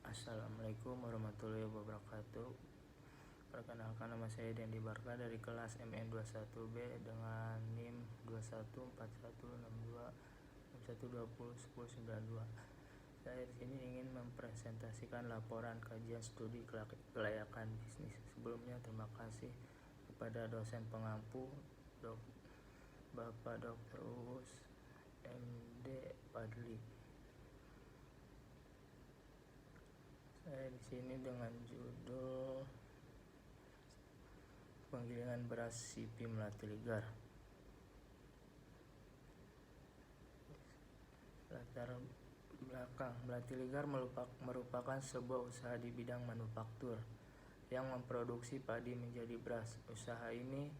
Assalamualaikum warahmatullahi wabarakatuh. Perkenalkan, nama saya Dendi Barka dari kelas MN21B dengan NIM 21416261201092. Saya di sini ingin mempresentasikan laporan kajian studi kelayakan bisnis. Sebelumnya terima kasih kepada dosen pengampu Bapak Dr. Uus MD Padli. Saya di sini dengan judul penggilingan beras CP Melati Ligar. Latar belakang, Melati Ligar merupakan sebuah usaha di bidang manufaktur yang memproduksi padi menjadi beras. Usaha ini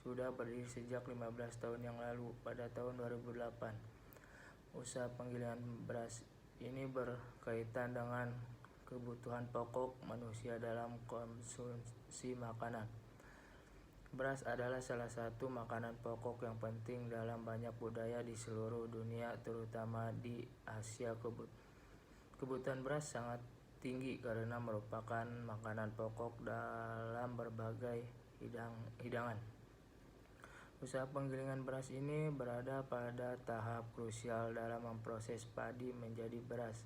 sudah berdiri sejak 15 tahun yang lalu. Pada tahun 2008, usaha penggilingan beras ini berkaitan dengan kebutuhan pokok manusia dalam konsumsi makanan. Beras adalah salah satu makanan pokok yang penting dalam banyak budaya di seluruh dunia, terutama di Asia. Kebutuhan beras sangat tinggi karena merupakan makanan pokok dalam berbagai hidangan. Usaha penggilingan beras ini berada pada tahap krusial dalam memproses padi menjadi beras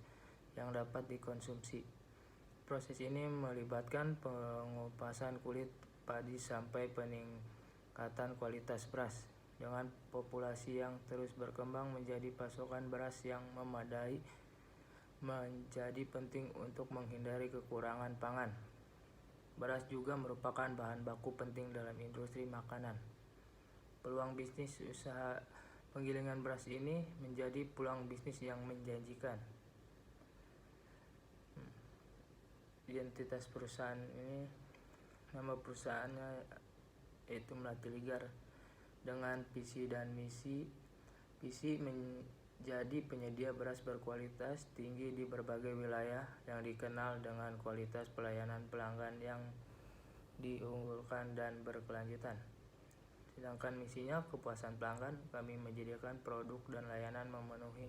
yang dapat dikonsumsi. Proses ini melibatkan pengupasan kulit padi sampai peningkatan kualitas beras. Dengan populasi yang terus berkembang menjadi pasokan beras yang memadai menjadi penting untuk menghindari kekurangan pangan. Beras juga merupakan bahan baku penting dalam industri makanan. Peluang bisnis usaha penggilingan beras ini menjadi peluang bisnis yang menjanjikan. Identitas perusahaan ini, nama perusahaannya yaitu Melati Ligar, dengan visi dan misi. Visi menjadi penyedia beras berkualitas tinggi di berbagai wilayah yang dikenal dengan kualitas pelayanan pelanggan yang diunggulkan dan berkelanjutan. Sedangkan misinya kepuasan pelanggan. Kami menyediakan produk dan layanan memenuhi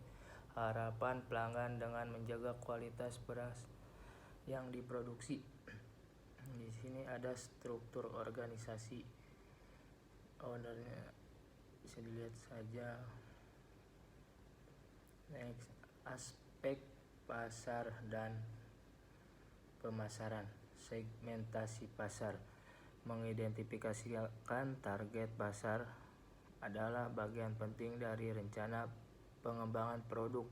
harapan pelanggan dengan menjaga kualitas beras yang diproduksi. Di sini ada struktur organisasi ownernya, bisa dilihat saja. Next, aspek pasar dan pemasaran. Segmentasi pasar. Mengidentifikasikan target pasar adalah bagian penting dari rencana pengembangan produk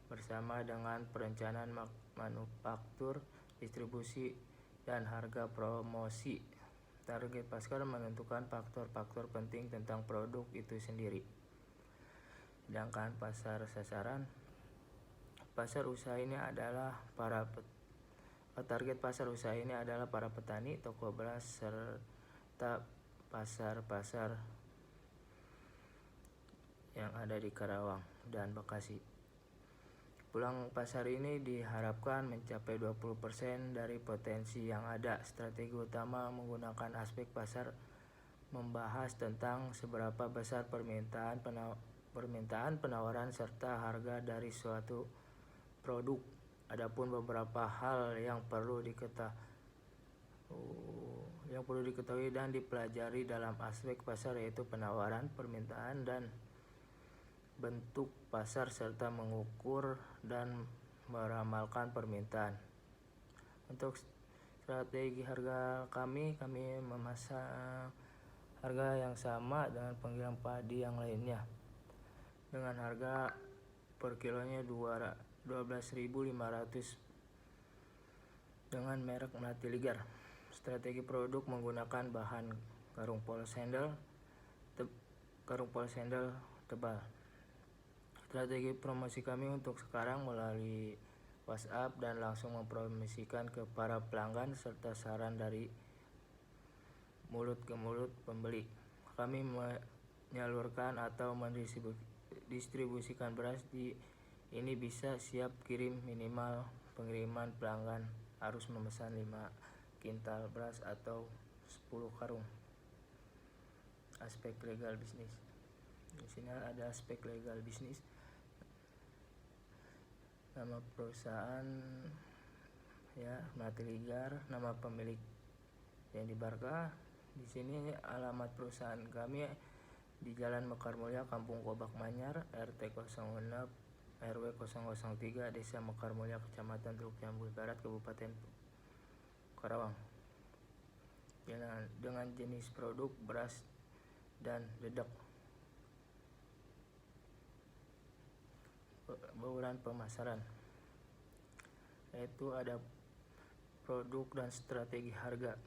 bersama dengan perencanaan manufaktur, distribusi, dan harga promosi. Target pasar menentukan faktor-faktor penting tentang produk itu sendiri. Sedangkan pasar sasaran, target pasar usaha ini adalah para petani, toko beras, serta pasar-pasar yang ada di Karawang dan Bekasi. Peluang pasar ini diharapkan mencapai 20% dari potensi yang ada. Strategi utama menggunakan aspek pasar membahas tentang seberapa besar permintaan, penawaran, serta harga dari suatu produk. Adapun beberapa hal yang perlu diketahui dan dipelajari dalam aspek pasar yaitu penawaran, permintaan, dan bentuk pasar, serta mengukur dan meramalkan permintaan. Untuk strategi harga kami memasang harga yang sama dengan penggilingan padi yang lainnya, dengan harga per kilonya 12.500 dengan merek Melati Ligar. Strategi produk menggunakan bahan karung polos handle tebal. Strategi promosi kami untuk sekarang melalui WhatsApp dan langsung mempromosikan ke para pelanggan serta saran dari mulut ke mulut pembeli. Kami menyalurkan atau mendistribusikan beras ini bisa siap kirim. Minimal pengiriman pelanggan harus memesan 5 kintal beras atau 10 karung. Aspek legal bisnis. Di sini ada aspek legal bisnis. Nama perusahaan Ya, Melati Ligar, nama pemilik Yendi Barka. Di sini alamat perusahaan kami di Jalan Mekar Mulia, Kampung Kobak Manyar, RT 06 RW 003, Desa Mekar Mulia, Kecamatan Teluk Jambu Barat, Kabupaten Karawang. Dengan jenis produk beras dan dedek. Bauran pemasaran, yaitu ada produk dan strategi harga.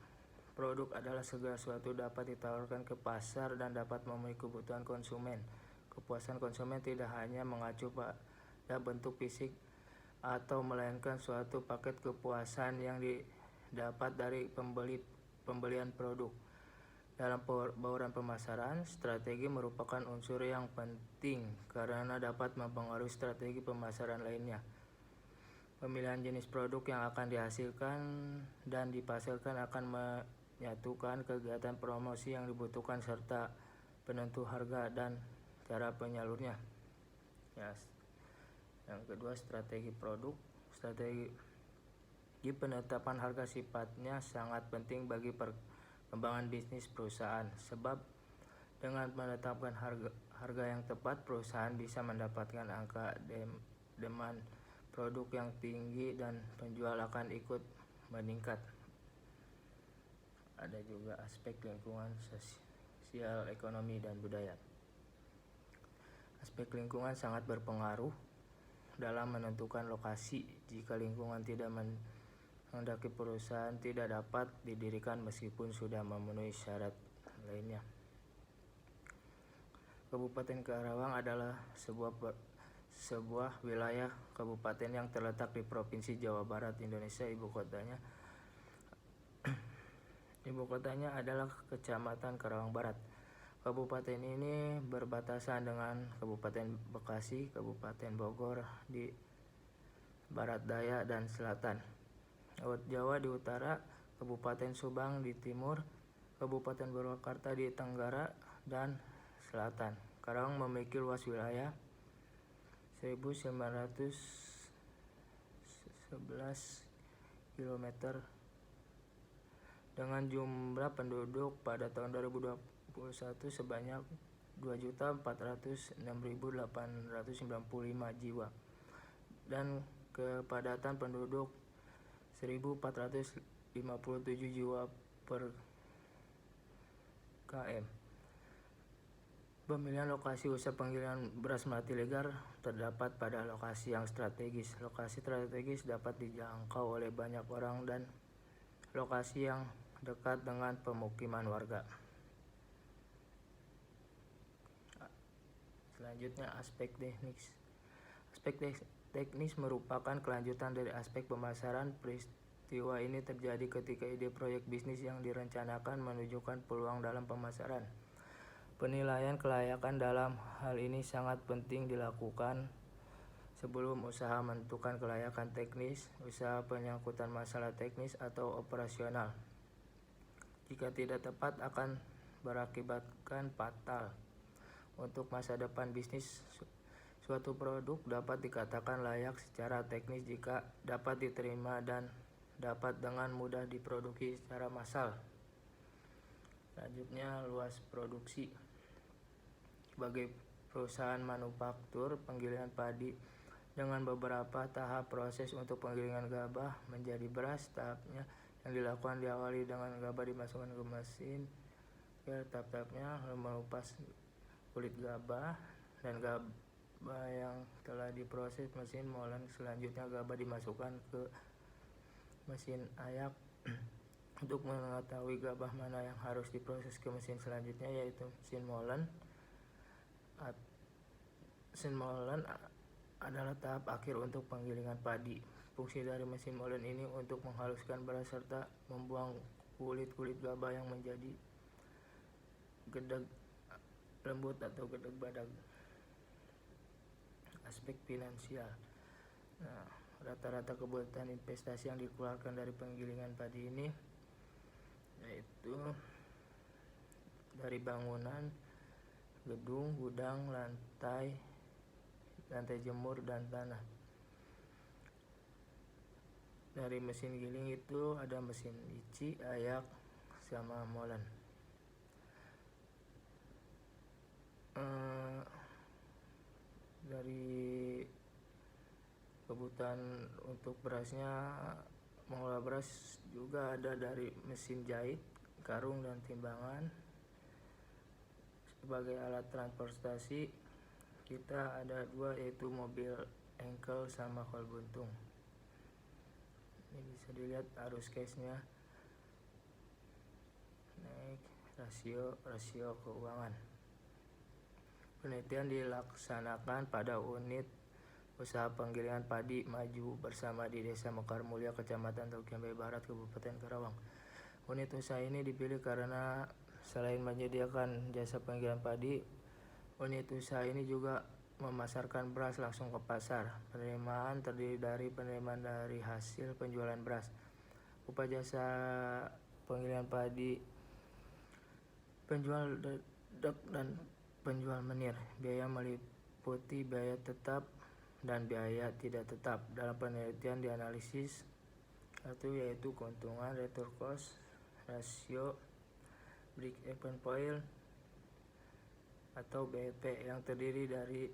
Produk adalah segala sesuatu dapat ditawarkan ke pasar dan dapat memenuhi kebutuhan konsumen. Kepuasan konsumen tidak hanya mengacu pada bentuk fisik atau melainkan suatu paket kepuasan yang didapat dari pembelian produk. Dalam bauran pemasaran, strategi merupakan unsur yang penting karena dapat mempengaruhi strategi pemasaran lainnya. Pemilihan jenis produk yang akan dihasilkan dan dipasarkan akan menyatukan kegiatan promosi yang dibutuhkan serta penentu harga dan cara penyalurnya. Yang kedua, strategi produk. Strategi penetapan harga sifatnya sangat penting bagi perkembangan bisnis perusahaan, sebab dengan menetapkan harga yang tepat, perusahaan bisa mendapatkan angka demand produk yang tinggi dan penjual akan ikut meningkat. Ada juga aspek lingkungan, sosial, ekonomi, dan budaya. Aspek lingkungan sangat berpengaruh dalam menentukan lokasi. Jika lingkungan tidak menghendaki, perusahaan tidak dapat didirikan meskipun sudah memenuhi syarat lainnya. Kabupaten Karawang adalah sebuah wilayah kabupaten yang terletak di Provinsi Jawa Barat, Indonesia. Ibu kotanya adalah Kecamatan Karawang Barat. Kabupaten ini berbatasan dengan Kabupaten Bekasi, Kabupaten Bogor di barat daya dan selatan, Laut Jawa di utara, Kabupaten Subang di timur, Kabupaten Purwakarta di tenggara dan selatan. Karawang memiliki luas wilayah 1911 km dengan jumlah penduduk pada tahun 2021 sebanyak 2.406.895 jiwa dan kepadatan penduduk 1.457 jiwa per km. Pemilihan lokasi usaha penggilingan beras Melati Ligar terdapat pada lokasi yang strategis. Lokasi strategis dapat dijangkau oleh banyak orang dan lokasi yang dekat dengan pemukiman warga. Selanjutnya, aspek teknis. Aspek teknis merupakan kelanjutan dari aspek pemasaran. Peristiwa ini terjadi ketika ide proyek bisnis yang direncanakan menunjukkan peluang dalam pemasaran. Penilaian kelayakan dalam hal ini sangat penting dilakukan sebelum usaha menentukan kelayakan teknis, usaha penyangkutan masalah teknis atau operasional. Jika tidak tepat akan berakibatkan fatal untuk masa depan bisnis. Suatu produk dapat dikatakan layak secara teknis jika dapat diterima dan dapat dengan mudah diproduksi secara massal. Selanjutnya, luas produksi. Sebagai perusahaan manufaktur penggilingan padi dengan beberapa tahap proses untuk penggilingan gabah menjadi beras. Tahapnya yang dilakukan diawali dengan gabah dimasukkan ke mesin. Tahap-tahapnya mengupas kulit gabah dan gabah yang telah diproses mesin molen. Selanjutnya gabah dimasukkan ke mesin ayak untuk mengetahui gabah mana yang harus diproses ke mesin selanjutnya, yaitu mesin molen. Mesin molen adalah tahap akhir untuk penggilingan padi. Fungsi dari mesin molen ini untuk menghaluskan beras serta membuang kulit-kulit gabah yang menjadi gedeg lembut atau gedeg badag. Aspek finansial. Rata-rata kebutuhan investasi yang dikeluarkan dari penggilingan padi ini yaitu dari bangunan, gedung, gudang, lantai jemur, dan tanah. Dari mesin giling itu ada mesin Ichi, Ayak, sama Molen. Dari kebutuhan untuk berasnya, mengolah beras juga ada dari mesin jahit, karung, dan timbangan. Sebagai alat transportasi kita ada dua, yaitu mobil engkel sama kol buntung. Ini bisa dilihat arus cashnya, naik, rasio keuangan. Penelitian dilaksanakan pada unit usaha penggilingan padi maju bersama di Desa Mekar Mulia, Kecamatan Taukimbai Barat, Kabupaten Karawang. Unit usaha ini dipilih karena selain menyediakan jasa penggilingan padi, unit usaha ini juga memasarkan beras langsung ke pasar. Penerimaan terdiri dari penerimaan dari hasil penjualan beras, upah jasa penggilingan padi, penjual dedek, dan penjual menir. Biaya meliputi biaya tetap dan biaya tidak tetap. Dalam penelitian dianalisis satu, yaitu keuntungan, return cost, rasio, break even point atau BEP, yang terdiri dari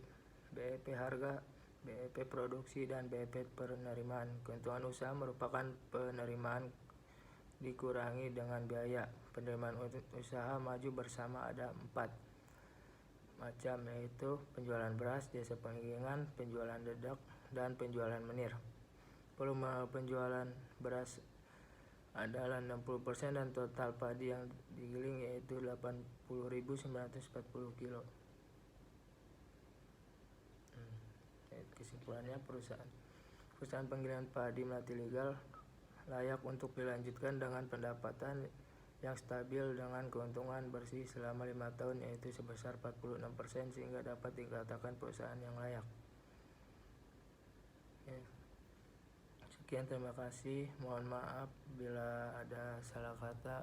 BEP harga, BEP produksi, dan BEP penerimaan. Keuntungan usaha merupakan penerimaan dikurangi dengan biaya. Penerimaan usaha maju bersama ada 4 macam, yaitu penjualan beras, jasa penggilingan, penjualan dedek, dan penjualan menir. Volume penjualan beras adalah 60% dan total padi yang digiling yaitu 80.940 kilo. Kesimpulannya, perusahaan penggilingan padi Melati Legal layak untuk dilanjutkan dengan pendapatan yang stabil dengan keuntungan bersih selama 5 tahun, yaitu sebesar 46%, sehingga dapat dikatakan perusahaan yang layak. Sekian, terima kasih. Mohon maaf bila ada salah kata.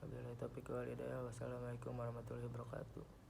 Wabillahi taufiq wal hidayah. Wassalamualaikum warahmatullahi wabarakatuh.